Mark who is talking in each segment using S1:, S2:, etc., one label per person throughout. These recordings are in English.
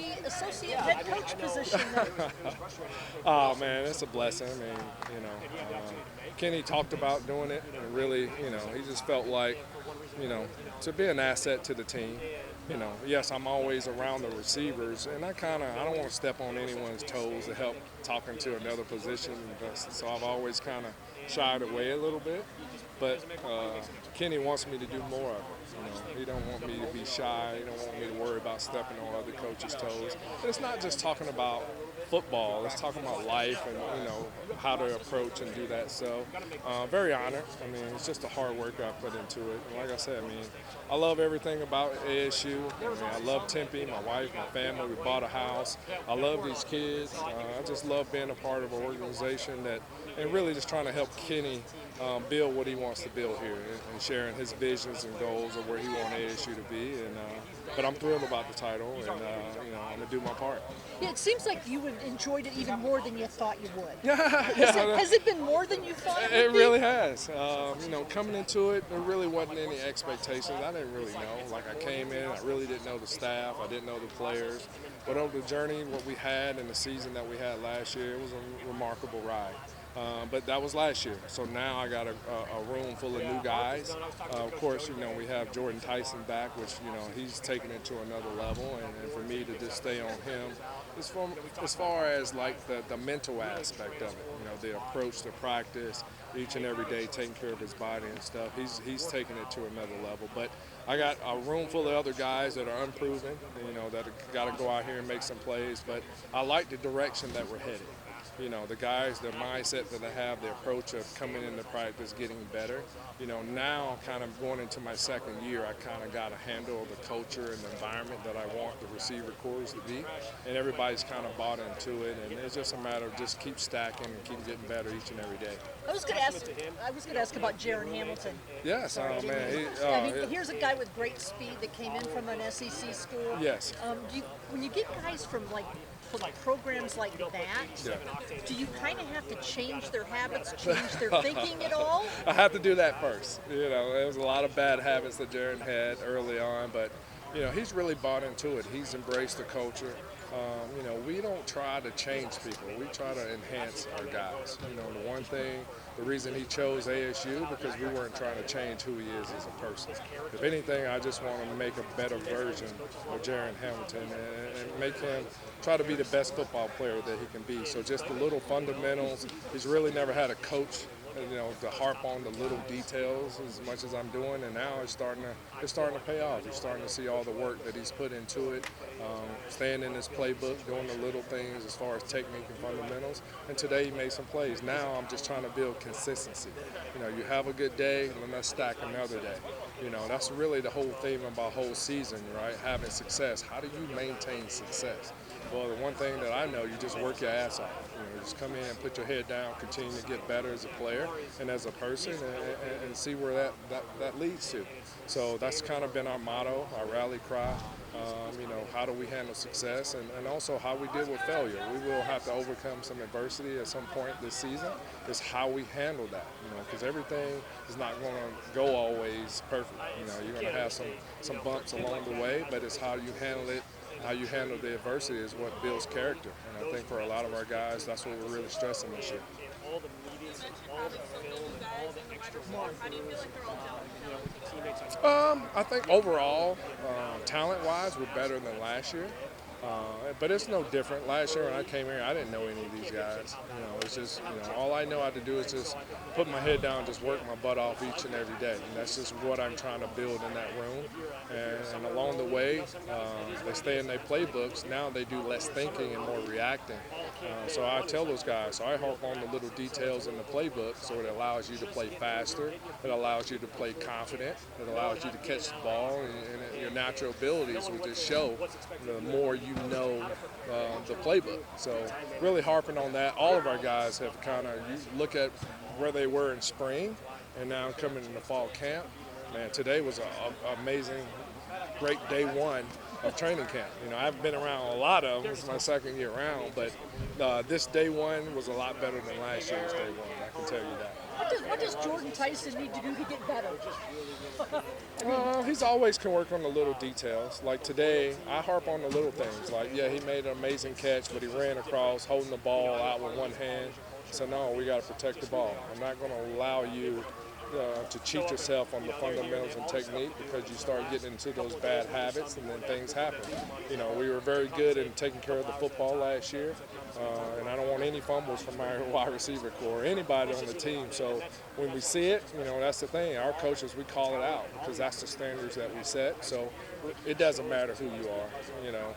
S1: the associate head coach position there.
S2: Oh man, it's a blessing. I mean, Kenny talked about doing it, and really, he just felt like, you know, to be an asset to the team. Yes, I'm always around the receivers, and I don't want to step on anyone's toes to help talking to another position. So I've always kind of shied away a little bit. But Kenny wants me to do more of it. He don't want me to be shy. He don't want me to worry about stepping on other coaches' toes. And it's not just talking about football. It's talking about life and how to approach and do that. So very honored. I mean, it's just the hard work I put into it. And like I said, I love everything about ASU. I love Tempe, my wife, my family. We bought a house. I love these kids. I just love being a part of an organization and really just trying to help Kenny build what he wants to build here and sharing his visions and goals of where he wants ASU to be. But I'm thrilled about the title, and I'm going to do my part.
S1: Yeah, it seems like you enjoyed it even more than you thought you would.
S2: Yeah.
S1: Has it been more than you thought it would
S2: It
S1: be?
S2: really has. Coming into it, there really wasn't any expectations. I didn't really know. Like, I came in, I really didn't know the staff. I didn't know the players. But over the journey, what we had in the season that we had last year, it was a remarkable ride. But that was last year. So now I got a room full of new guys. Of course, we have Jordan Tyson back, which, he's taken it to another level. And for me to just stay on him, as far as like the mental aspect of it, the approach to practice each and every day, taking care of his body and stuff, he's taking it to another level. But I got a room full of other guys that are unproven, that got to go out here and make some plays. But I like the direction that we're headed. The guys, the mindset that they have, the approach of coming into practice, getting better. Now kind of going into my second year, I kind of got a handle of the culture and the environment that I want the receiver corps to be. And everybody's kind of bought into it. And it's just a matter of just keep stacking and keep getting better each and every day.
S1: I was going to ask about Jaron Hamilton.
S2: Yes,
S1: man. Here's a guy with great speed that came in from an SEC school.
S2: Yes.
S1: When you get guys from programs like that,
S2: yeah.
S1: do you kind of have to change their habits, change their thinking at all?
S2: I have to do that first. There was a lot of bad habits that Jaron had early on, but he's really bought into it. He's embraced the culture. We don't try to change people. We try to enhance our guys. The reason he chose ASU, because we weren't trying to change who he is as a person. If anything, I just want to make a better version of Jaron Hamilton and make him try to be the best football player that he can be. So just the little fundamentals. He's really never had a coach, to harp on the little details as much as I'm doing, and now it's starting to pay off. You're starting to see all the work that he's put into it, staying in his playbook, doing the little things as far as technique and fundamentals. And today he made some plays. Now I'm just trying to build consistency. You have a good day, and let's stack another day. That's really the whole theme about whole season, right? Having success. How do you maintain success? Well, the one thing that I know, you just work your ass off. Just come in, put your head down, continue to get better as a player and as a person, and see where that leads to. So that's kind of been our motto, our rally cry. How do we handle success, and also how we deal with failure. We will have to overcome some adversity at some point this season. It's how we handle that, because everything is not going to go always perfect. You're going to have some bumps along the way, but it's how you handle it. How you handle the adversity is what builds character. And I think for a lot of our guys, that's what we're really stressing this year. I think overall, talent-wise, we're better than last year. But it's no different. Last year when I came here, I didn't know any of these guys. It's just, all I know how to do is just put my head down and just work my butt off each and every day. And that's just what I'm trying to build in that room. And along the way, they stay in their playbooks. Now they do less thinking and more reacting. So I tell those guys, so I harp on the little details in the playbook, so it allows you to play faster, it allows you to play confident, it allows you to catch the ball, and your natural abilities will just show the more you know the playbook. So really harping on that. All of our guys have kind of, you look at where they were in spring and now coming into fall camp. Man, today was an amazing, great day one of training camp. I haven't been around a lot of them. This is my second year around, but this day one was a lot better than last year's day one. I can tell you that.
S1: What does Jordan Tyson need to do to get better?
S2: He's always can work on the little details. Like today, I harp on the little things. Like, yeah, he made an amazing catch, but he ran across holding the ball out with one hand. So, no, we got to protect the ball. I'm not going to allow you to cheat yourself on the fundamentals and technique, because you start getting into those bad habits and then things happen. You know, we were very good in taking care of the football last year, and I don't want any fumbles from my wide receiver core or anybody on the team. So when we see it, you know, that's the thing. Our coaches, we call it out because that's the standards that we set. So it doesn't matter who you are. You know,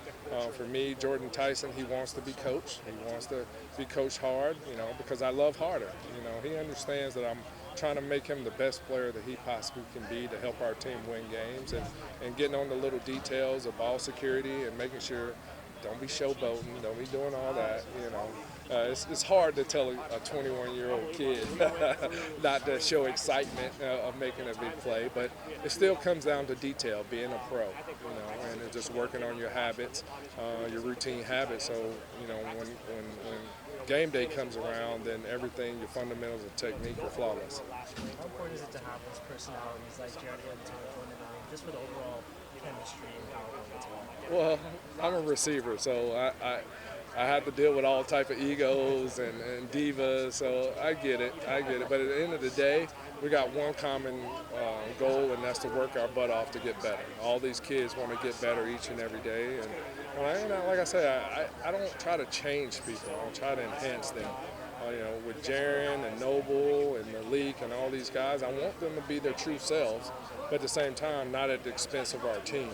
S2: for me, Jordan Tyson, he wants to be coached. He wants to be coached hard, you know, because I love harder. You know, he understands that I'm trying to make him the best player that he possibly can be to help our team win games, and getting on the little details of ball security and making sure don't be showboating, don't be doing all that, you know. It's hard to tell a 21-year-old kid not to show excitement of making a big play, but it still comes down to detail, being a pro, you know, and just working on your habits, your routine habits. So, you know, when game day comes around, then everything, your fundamentals and technique are flawless.
S3: How important is it to have those personalities like Jared and Jordan, just for the overall chemistry and how it goes well?
S2: Well, I'm a receiver, so I have to deal with all type of egos and divas, so I get it. But at the end of the day, we got one common goal, and that's to work our butt off to get better. All these kids want to get better each and every day, and like I said, I don't try to change people. I don't try to enhance them. You know, with Jaron and Noble and Malik and all these guys, I want them to be their true selves, but at the same time, not at the expense of our team.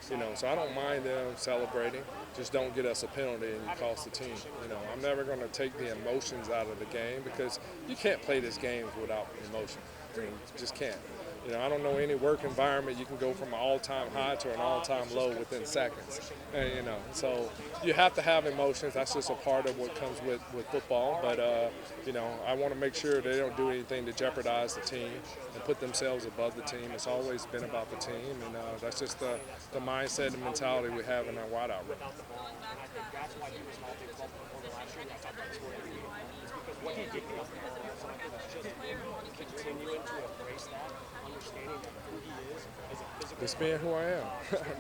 S2: You know, so I don't mind them celebrating. Just don't get us a penalty and you cost the team. You know, I'm never going to take the emotions out of the game, because you can't play this game without emotion. I mean, you just can't. You know, I don't know any work environment you can go from an all-time high to an all-time low within seconds. And, you know, so you have to have emotions. That's just a part of what comes with football. But, you know, I want to make sure they don't do anything to jeopardize the team and put themselves above the team. It's always been about the team, and that's just the mindset and mentality we have in our wideout room. Just being who I am.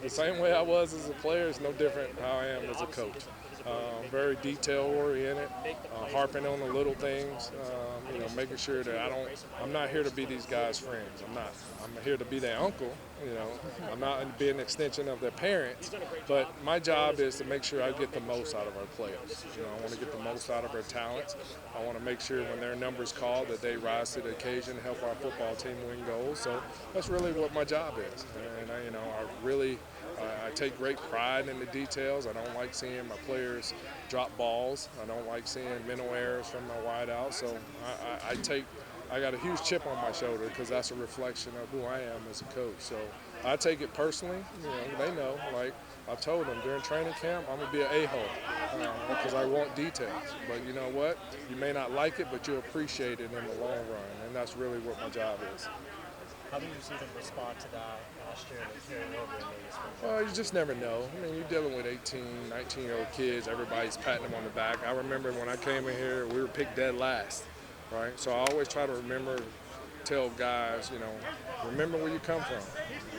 S2: The same way I was as a player is no different how I am as a coach. Very detail-oriented, harping on the little things, you know, making sure that I'm not here to be these guys' friends. I'm here to be their uncle, you know. I'm not to be an extension of their parents, but my job is to make sure I get the most out of our players. You know, I want to get the most out of our talents. I want to make sure when their number's called that they rise to the occasion and help our football team win goals. So that's really what my job is. And I take great pride in the details. I don't like seeing my players drop balls. I don't like seeing mental errors from my wideouts. So I got a huge chip on my shoulder, because that's a reflection of who I am as a coach. So I take it personally. You know, they know. Like I told them during training camp, I'm gonna be an a-hole because I want details. But you know what? You may not like it, but you'll appreciate it in the long run, and that's really what my job is.
S3: How did you see them respond to that last year and carrying over in Vegas?
S2: Well, you just never know. I mean, you're dealing with 18, 19-year-old kids. Everybody's patting them on the back. I remember when I came in here, we were picked dead last, right? So I always try to tell guys, you know, remember where you come from.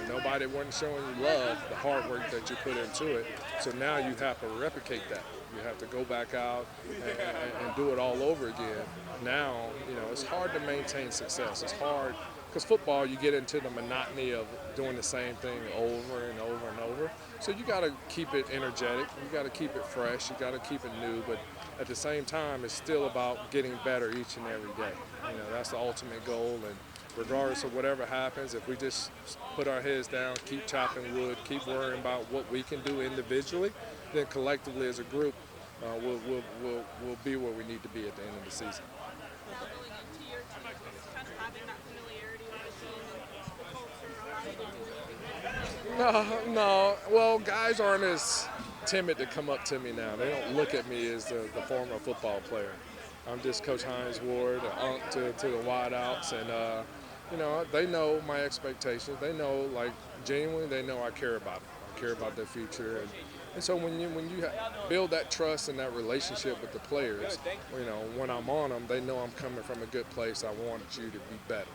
S2: Nobody wasn't showing you love, the hard work that you put into it. So now you have to replicate that. You have to go back out and do it all over again. Now, you know, it's hard to maintain success. It's hard. Because football, you get into the monotony of doing the same thing over and over and over. So you got to keep it energetic. You got to keep it fresh. You got to keep it new. But at the same time, it's still about getting better each and every day. You know, that's the ultimate goal. And regardless of whatever happens, if we just put our heads down, keep chopping wood, keep worrying about what we can do individually, then collectively as a group, we'll be where we need to be at the end of the season. No. Well, guys aren't as timid to come up to me now. They don't look at me as the former football player. I'm just Coach Hines Ward, to the wideouts, and you know, they know my expectations. They know, like, genuinely, they know I care about them. I care about their future, and And so when you build that trust and that relationship with the players, when I'm on them, they know I'm coming from a good place. I want you to be better.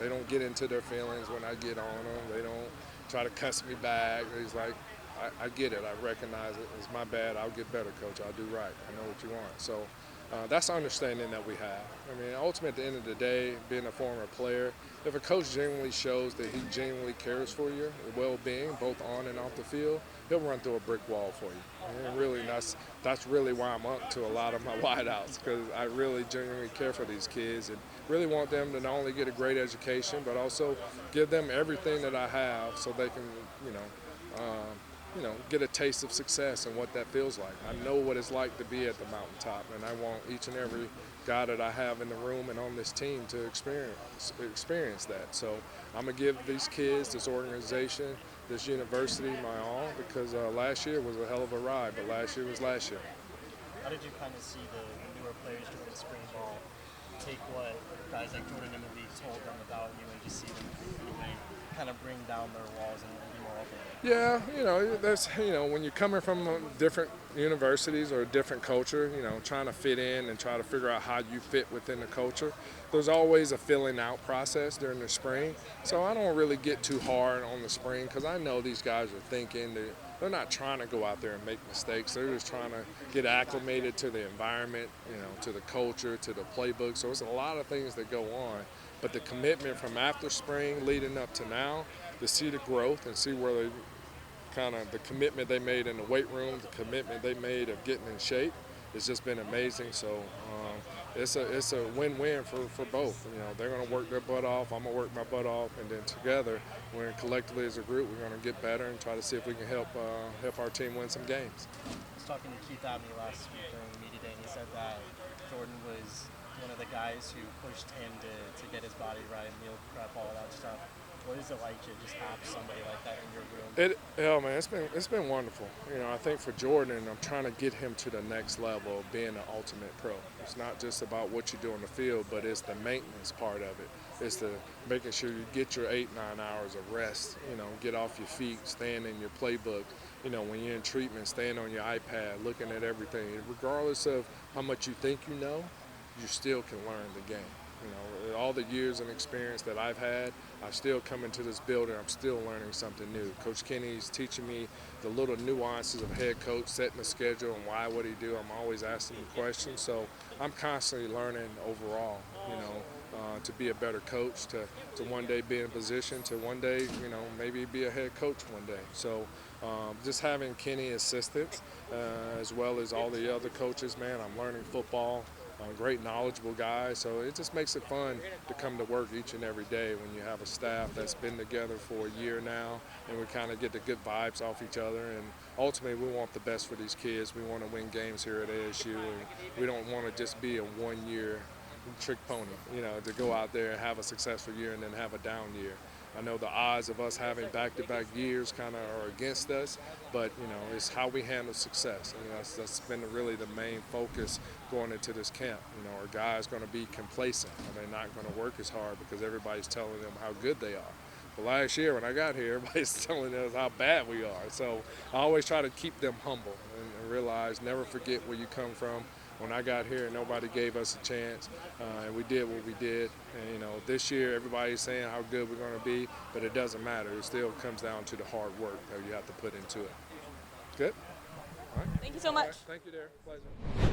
S2: They don't get into their feelings when I get on them. They don't try to cuss me back. It's like, I get it. I recognize it. It's my bad. I'll get better, coach. I'll do right. I know what you want. So that's the understanding that we have. I mean, ultimately, at the end of the day, being a former player, if a coach genuinely shows that he genuinely cares for your well-being, both on and off the field, he'll run through a brick wall for you. And really, that's really why I'm up to a lot of my wideouts, because I really genuinely care for these kids and really want them to not only get a great education, but also give them everything that I have so they can, get a taste of success and what that feels like. I know what it's like to be at the mountaintop, and I want each and every guy that I have in the room and on this team to experience that. So I'm going to give these kids, this organization, this university my all, because last year was a hell of a ride, but last year was last year.
S3: How did you kind of see the newer players doing spring ball take what guys like Jordan and Malik told them about you and just see them kind of bring down their walls and be more open?
S2: Yeah, that's when you're coming from different universities or a different culture, trying to fit in and try to figure out how you fit within the culture. There's always a filling out process during the spring. So I don't really get too hard on the spring because I know these guys are thinking that they're not trying to go out there and make mistakes. They're just trying to get acclimated to the environment, to the culture, to the playbook. So there's a lot of things that go on. But the commitment from after spring leading up to now, to see the growth and see where they the commitment they made in the weight room, the commitment they made of getting in shape, it's just been amazing. So it's a win-win for both. They're going to work their butt off. I'm going to work my butt off, and then together, when collectively as a group, we're going to get better and try to see if we can help our team win some games.
S3: I was talking to Keith Abney last week during media day, and he said that Jordan was one of the guys who pushed him to get his body right, meal prep, all that stuff. What is it like to just have somebody like that in your room?
S2: It's been wonderful. I think for Jordan, I'm trying to get him to the next level of being an ultimate pro. It's not just about what you do on the field, but it's the maintenance part of it. It's the making sure you get your 8-9 hours of rest. Get off your feet, staying in your playbook. When you're in treatment, staying on your iPad, looking at everything. Regardless of how much you think you know, you still can learn the game. All the years and experience that I've had, I still come into this building, I'm still learning something new. Coach Kenny's teaching me the little nuances of head coach, setting the schedule and why would he do. I'm always asking him questions, so I'm constantly learning overall, to be a better coach, to one day be in a position, to one day, maybe be a head coach one day. So just having Kenny assistants, as well as all the other coaches, man, I'm learning football. Great, knowledgeable guy, so it just makes it fun to come to work each and every day when you have a staff that's been together for a year now, and we kind of get the good vibes off each other. And ultimately, we want the best for these kids. We want to win games here at ASU, and we don't want to just be a one-year trick pony, to go out there and have a successful year and then have a down year. I know the odds of us having back-to-back years kind of are against us, but it's how we handle success. That's been really the main focus going into this camp. Are guys going to be complacent? Are they not going to work as hard because everybody's telling them how good they are? But last year when I got here, everybody's telling us how bad we are. So I always try to keep them humble and realize, never forget where you come from. When I got here, nobody gave us a chance, and we did what we did. And this year, everybody's saying how good we're going to be, but it doesn't matter. It still comes down to the hard work that you have to put into it. Good? All right.
S4: Thank you so much.
S2: Thank you, Derek. Pleasure.